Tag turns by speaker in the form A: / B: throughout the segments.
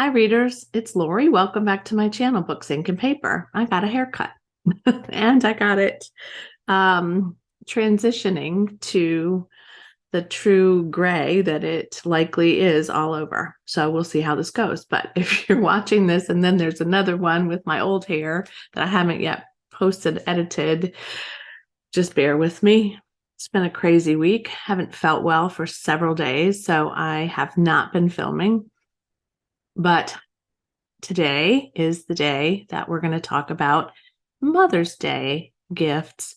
A: Hi, readers. It's Lori. Welcome back to my channel, Books, Ink, and Paper. I got a haircut and I got it transitioning to the true gray that it likely is all over. So we'll see how this goes. But if you're watching this and then there's another one with my old hair that I haven't yet posted, edited, just bear with me. It's been a crazy week. Haven't felt well for several days, so I have not been filming. But today is the day that we're going to talk about Mother's Day gifts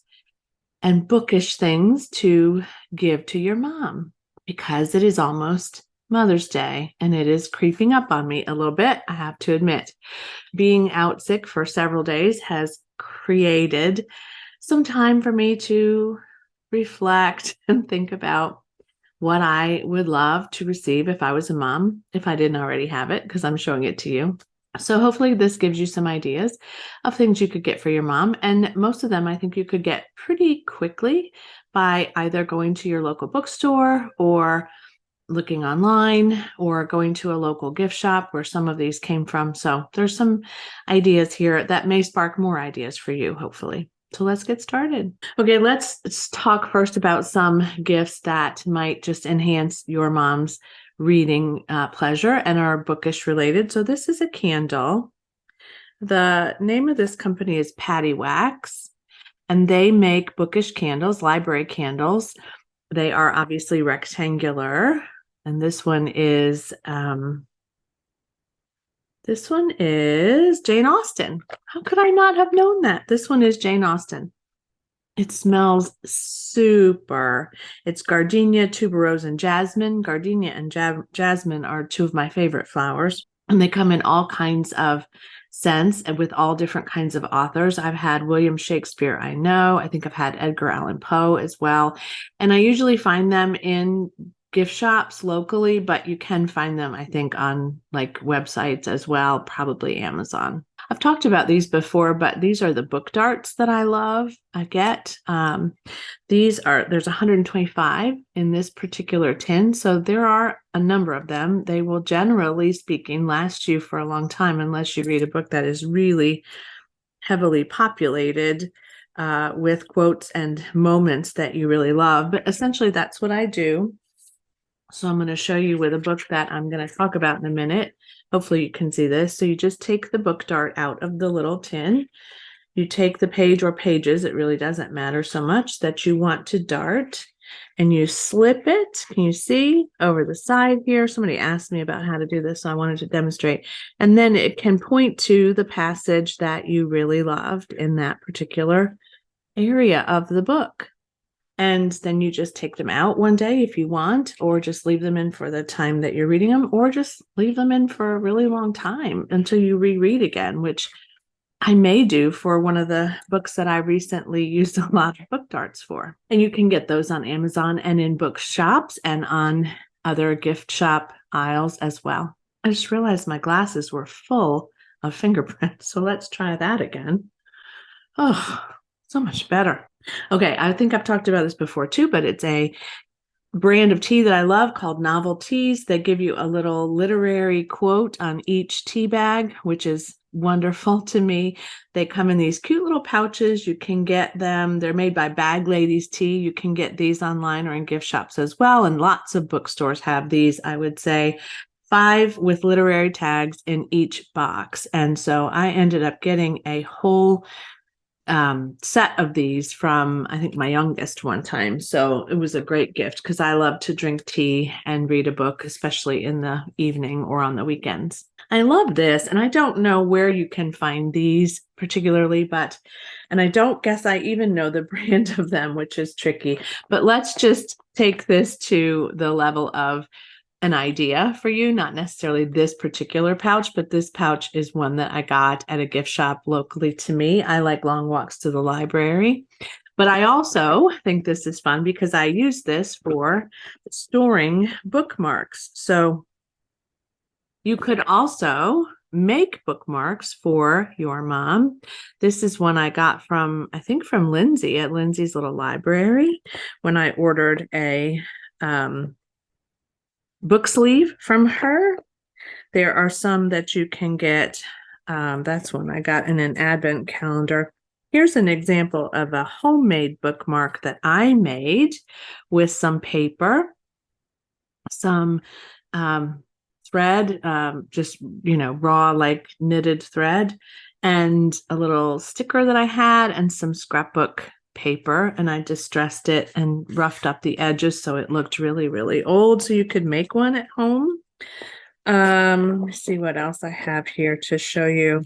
A: and bookish things to give to your mom because it is almost Mother's Day and it is creeping up on me a little bit, I have to admit. Being out sick for several days has created some time for me to reflect and think about what I would love to receive if I was a mom, if I didn't already have it, because I'm showing it to you. So hopefully this gives you some ideas of things you could get for your mom. And most of them I think you could get pretty quickly by either going to your local bookstore or looking online or going to a local gift shop where some of these came from. So there's some ideas here that may spark more ideas for you, hopefully. So let's get started. Okay, let's talk first about some gifts that might just enhance your mom's reading pleasure and are bookish related. So this is a candle. The name of this company is Patty Wax, and they make bookish candles, library candles. They are obviously rectangular, and this one is Jane Austen. How could I not have known that? This one is Jane Austen. It smells super. It's gardenia, tuberose, and jasmine. Gardenia and jasmine are two of my favorite flowers, and they come in all kinds of scents and with all different kinds of authors. I've had William Shakespeare, I think I've had Edgar Allan Poe as well, and I usually find them in gift shops locally, but you can find them, I think, on like websites as well, probably Amazon. I've talked about these before, but these are the book darts that I love. I get there's 125 in this particular tin, so there are a number of them. They will, generally speaking, last you for a long time unless you read a book that is really heavily populated with quotes and moments that you really love. But essentially, that's what I do. So I'm going to show you with a book that I'm going to talk about in a minute. Hopefully you can see this. So you just take the book dart out of the little tin. You take the page or pages, it really doesn't matter so much, that you want to dart, and you slip it. Can you see over the side here? Somebody asked me about how to do this, so I wanted to demonstrate. And then it can point to the passage that you really loved in that particular area of the book. And then you just take them out one day if you want, or just leave them in for the time that you're reading them, or just leave them in for a really long time until you reread again, which I may do for one of the books that I recently used a lot of book darts for. And you can get those on Amazon and in bookshops and on other gift shop aisles as well. I just realized my glasses were full of fingerprints, so let's try that again. Oh, so much better. Okay, I think I've talked about this before too, but it's a brand of tea that I love called Novel Teas. They give you a little literary quote on each tea bag, which is wonderful to me. They come in these cute little pouches. You can get them. They're made by Bag Ladies Tea. You can get these online or in gift shops as well. And lots of bookstores have these, I would say 5 with literary tags in each box. And so I ended up getting a whole set of these from, I think, my youngest one time. So it was a great gift because I love to drink tea and read a book, especially in the evening or on the weekends. I love this, and I don't know where you can find these particularly, and I don't guess I even know the brand of them, which is tricky. But let's just take this to the level of an idea for you, not necessarily this particular pouch, but this pouch is one that I got at a gift shop locally to me. I like long walks to the library, but I also think this is fun because I use this for storing bookmarks. So you could also make bookmarks for your mom. This is one I got from, I think, from Lindsay at Lindsay's Little Library when I ordered a book sleeve from her. There are some that you can get. That's one I got in an advent calendar. Here's an example of a homemade bookmark that I made with some paper, some thread, just, raw, like knitted thread, and a little sticker that I had, and some scrapbook paper. And I distressed it and roughed up the edges so it looked really, really old. So you could make one at home. Let me see what else I have here to show you.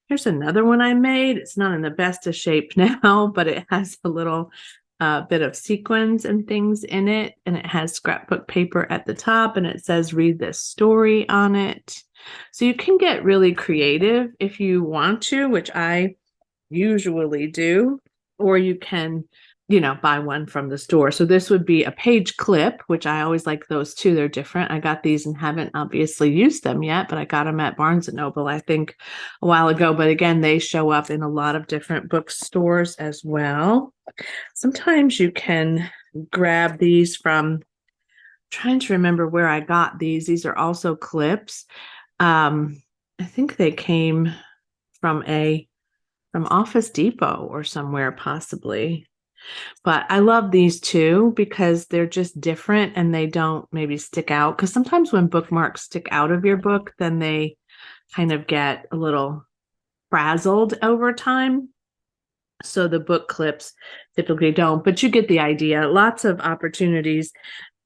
A: Here's another one I made. It's not in the best of shape now, but it has a little bit of sequins and things in it. And it has scrapbook paper at the top, and it says, "Read this story" on it. So you can get really creative if you want to, which I usually do, or you can, buy one from the store. So this would be a page clip, which I always like those too. They're different. I got these and haven't obviously used them yet, but I got them at Barnes & Noble, I think, a while ago. But again, they show up in a lot of different bookstores as well. Sometimes you can grab these from, trying to remember where I got these. These are also clips. I think they came from Office Depot or somewhere, possibly. But I love these too because they're just different and they don't maybe stick out. Because sometimes when bookmarks stick out of your book, then they kind of get a little frazzled over time. So the book clips typically don't, but you get the idea. Lots of opportunities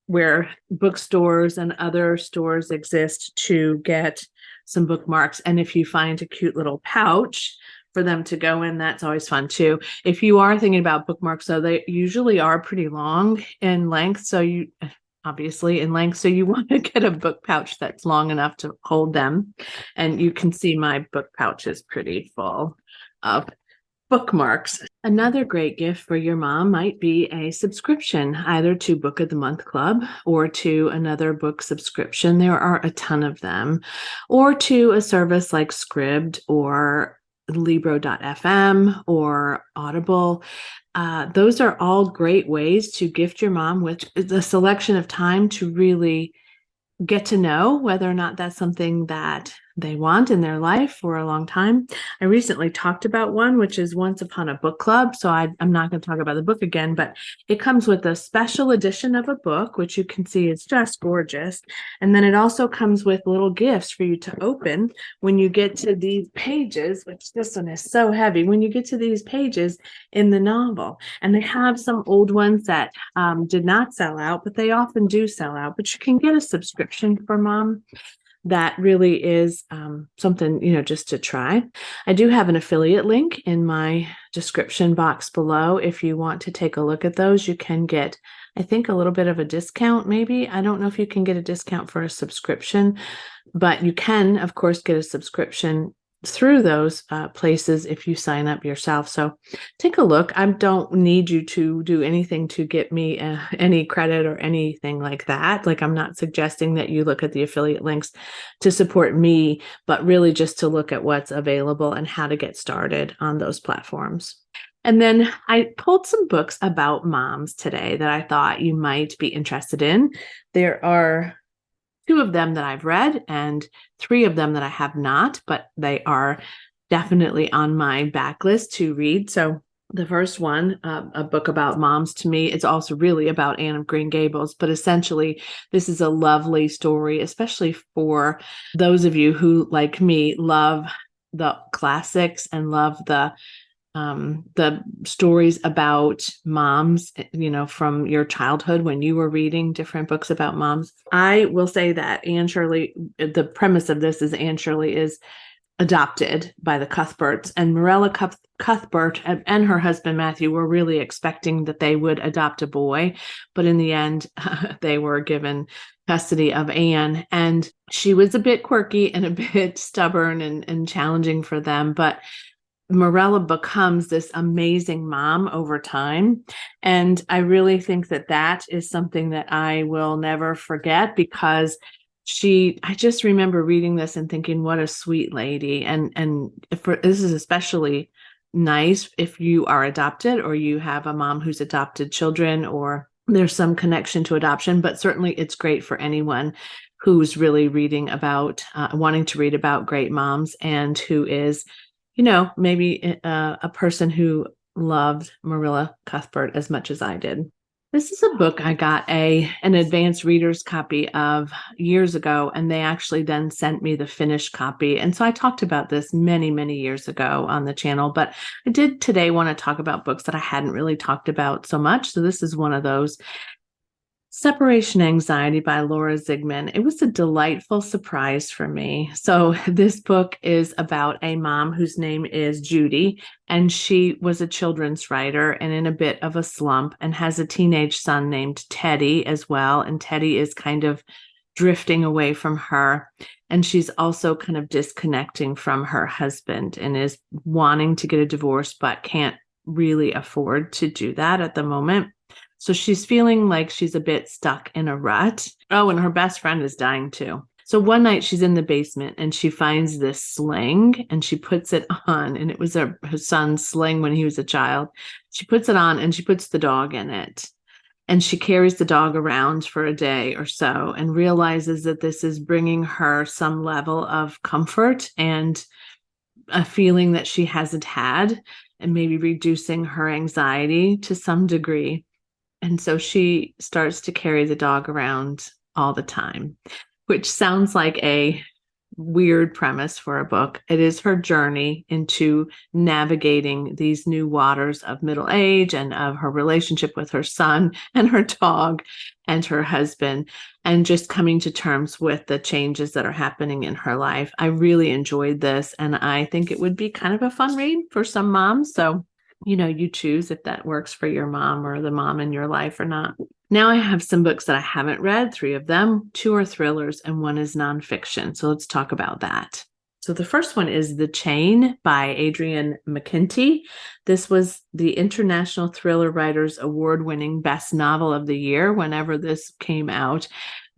A: where bookstores and other stores exist to get some bookmarks. And if you find a cute little pouch for them to go in, that's always fun too. If you are thinking about bookmarks, though, they usually are pretty long in length. So you want to get a book pouch that's long enough to hold them. And you can see my book pouch is pretty full of bookmarks. Another great gift for your mom might be a subscription, either to Book of the Month Club or to another book subscription. There are a ton of them, or to a service like Scribd or Libro.fm or Audible. Those are all great ways to gift your mom with a selection of time to really get to know whether or not that's something that they want in their life for a long time. I recently talked about one, which is Once Upon a Book Club. So I'm not going to talk about the book again, but it comes with a special edition of a book, which you can see is just gorgeous. And then it also comes with little gifts for you to open when you get to these pages, which this one is so heavy, when you get to these pages in the novel. And they have some old ones that did not sell out, but they often do sell out. But you can get a subscription for mom. That really is something, just to try. I do have an affiliate link in my description box below. If you want to take a look at those, you can get, I think, a little bit of a discount, maybe. I don't know if you can get a discount for a subscription, but you can, of course, get a subscription through those places if you sign up yourself. So take a look. I don't need you to do anything to get me any credit or anything like that. Like, I'm not suggesting that you look at the affiliate links to support me, but really just to look at what's available and how to get started on those platforms. And then I pulled some books about moms today that I thought you might be interested in. There are 2 of them that I've read and 3 of them that I have not, but they are definitely on my backlist to read. So the first one, a book about moms, to me, it's also really about Anne of Green Gables, but essentially this is a lovely story, especially for those of you who, like me, love the classics and love the stories about moms, from your childhood when you were reading different books about moms. I will say that Anne Shirley, the premise of this is Anne Shirley is adopted by the Cuthberts, and Morella Cuthbert and her husband Matthew were really expecting that they would adopt a boy, but in the end, they were given custody of Anne, and she was a bit quirky and a bit stubborn and challenging for them, but Morella becomes this amazing mom over time. And I really think that that is something that I will never forget, because I just remember reading this and thinking, what a sweet lady. And this is especially nice if you are adopted or you have a mom who's adopted children or there's some connection to adoption, but certainly it's great for anyone who's really reading about, wanting to read about great moms, and who is, maybe a person who loved Marilla Cuthbert as much as I did. This is a book I got an advanced reader's copy of years ago, and they actually then sent me the finished copy. And so I talked about this many, many years ago on the channel, but I did today want to talk about books that I hadn't really talked about so much. So this is one of those. Separation Anxiety by Laura Zigman. It was a delightful surprise for me. So this book is about a mom whose name is Judy, and she was a children's writer and in a bit of a slump, and has a teenage son named Teddy as well. And Teddy is kind of drifting away from her. And she's also kind of disconnecting from her husband and is wanting to get a divorce, but can't really afford to do that at the moment. So she's feeling like she's a bit stuck in a rut. Oh, and her best friend is dying too. So one night she's in the basement and she finds this sling and she puts it on. And it was her son's sling when he was a child. She puts it on and she puts the dog in it. And she carries the dog around for a day or so and realizes that this is bringing her some level of comfort and a feeling that she hasn't had, and maybe reducing her anxiety to some degree. And so she starts to carry the dog around all the time, which sounds like a weird premise for a book. It is her journey into navigating these new waters of middle age and of her relationship with her son and her dog and her husband, and just coming to terms with the changes that are happening in her life. I really enjoyed this, and I think it would be kind of a fun read for some moms. So you choose if that works for your mom or the mom in your life or not. Now I have some books that I haven't read, 3 of them. 2 are thrillers and 1 is nonfiction. So let's talk about that. So the first one is The Chain by Adrienne McKenty. This was the International Thriller Writers Award-winning Best Novel of the Year whenever this came out.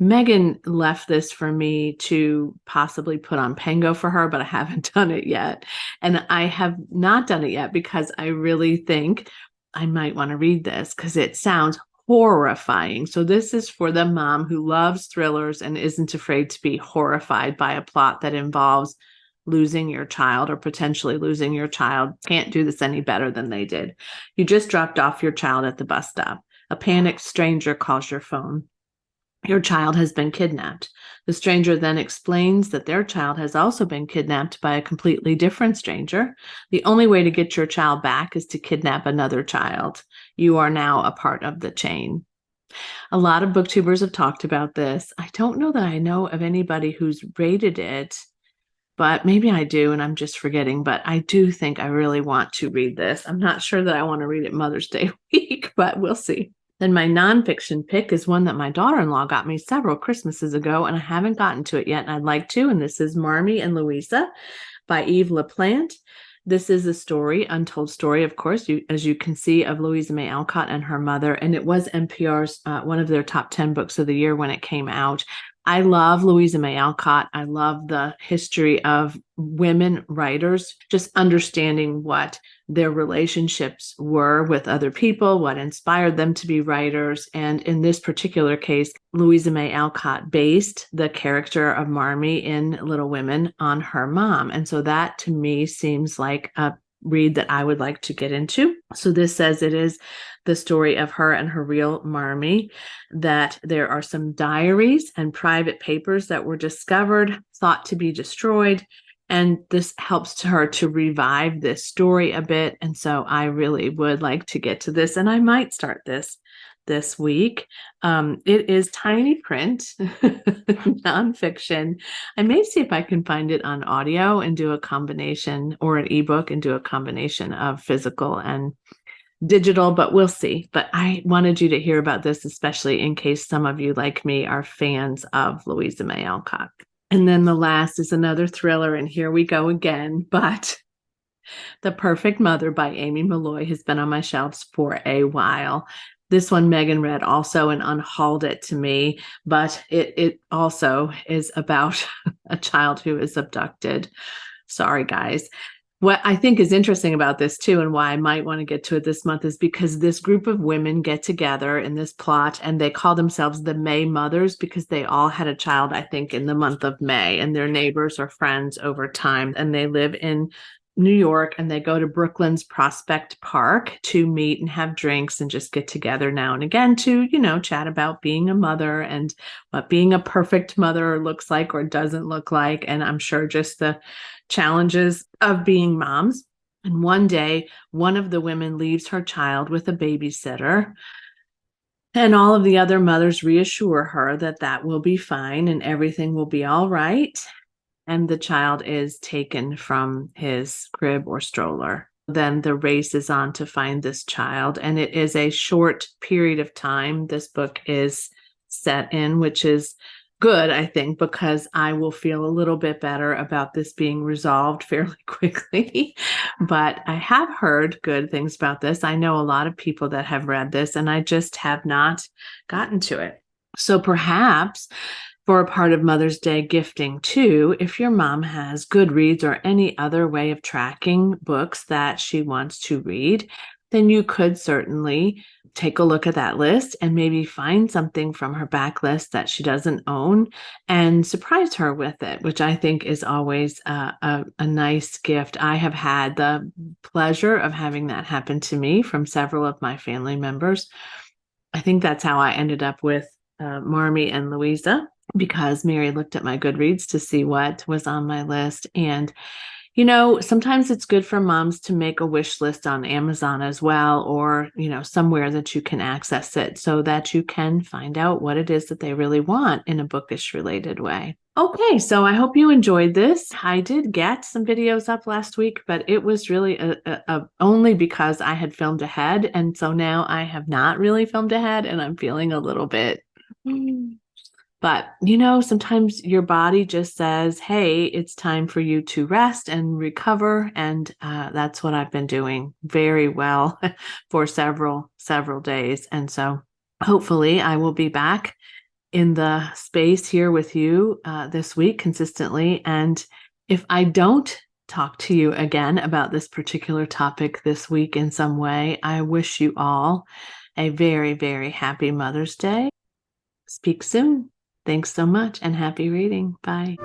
A: Megan left this for me to possibly put on Pango for her, but I haven't done it yet. And I have not done it yet because I really think I might want to read this because it sounds horrifying. So this is for the mom who loves thrillers and isn't afraid to be horrified by a plot that involves losing your child or potentially losing your child. Can't do this any better than they did. You just dropped off your child at the bus stop. A panicked stranger calls your phone. Your child has been kidnapped. The stranger then explains that their child has also been kidnapped by a completely different stranger. The only way to get your child back is to kidnap another child. You are now a part of the chain. A lot of booktubers have talked about this. I don't know that I know of anybody who's rated it, but maybe I do and I'm just forgetting. But I do think I really want to read this. I'm not sure that I want to read it Mother's Day week, but we'll see. Then my nonfiction pick is one that my daughter-in-law got me several Christmases ago, and I haven't gotten to it yet, and I'd like to. And this is Marmee and Louisa by Eve LaPlante. This is a story, untold story, of course, as you can see, of Louisa May Alcott and her mother. And it was NPR's one of their top 10 books of the year when it came out. I love Louisa May Alcott. I love the history of women writers, just understanding what their relationships were with other people, what inspired them to be writers. And in this particular case, Louisa May Alcott based the character of Marmee in Little Women on her mom. And so that to me seems like a read that I would like to get into. So this says it is the story of her and her real Marmee, that there are some diaries and private papers that were discovered, thought to be destroyed. And this helps her to revive this story a bit. And so I really would like to get to this, and I might start this week. It is tiny print, nonfiction. I may see if I can find it on audio and do a combination, or an ebook and do a combination of physical and digital, but we'll see. But I wanted you to hear about this, especially in case some of you, like me, are fans of Louisa May Alcott. And then the last is another thriller, and here we go again, but The Perfect Mother by Amy Malloy has been on my shelves for a while. This one Megan read also and unhauled it to me, but it also is about a child who is abducted. Sorry, guys. What I think is interesting about this too, and why I might want to get to it this month, is because this group of women get together in this plot and they call themselves the May Mothers because they all had a child, I think, in the month of May, and their neighbors or friends over time. And they live in New York and they go to Brooklyn's Prospect Park to meet and have drinks and just get together now and again to, chat about being a mother and what being a perfect mother looks like or doesn't look like. And I'm sure just the challenges of being moms. And one day, one of the women leaves her child with a babysitter. And all of the other mothers reassure her that that will be fine and everything will be all right. And the child is taken from his crib or stroller. Then the race is on to find this child. And it is a short period of time this book is set in, which is good, I think, because I will feel a little bit better about this being resolved fairly quickly. But I have heard good things about this. I know a lot of people that have read this, and I just have not gotten to it. So perhaps for a part of Mother's Day gifting too, if your mom has Goodreads or any other way of tracking books that she wants to read, then you could certainly take a look at that list and maybe find something from her backlist that she doesn't own and surprise her with it, which I think is always a nice gift. I have had the pleasure of having that happen to me from several of my family members. I think that's how I ended up with Marmee and Louisa, because Mary looked at my Goodreads to see what was on my list. And, sometimes it's good for moms to make a wish list on Amazon as well, or, somewhere that you can access it so that you can find out what it is that they really want in a bookish related way. Okay, so I hope you enjoyed this. I did get some videos up last week, but it was really only because I had filmed ahead. And so now I have not really filmed ahead and I'm feeling a little bit but, sometimes your body just says, hey, it's time for you to rest and recover. And that's what I've been doing very well for several days. And so hopefully I will be back in the space here with you this week consistently. And if I don't talk to you again about this particular topic this week in some way, I wish you all a very, very happy Mother's Day. Speak soon. Thanks so much and happy reading. Bye.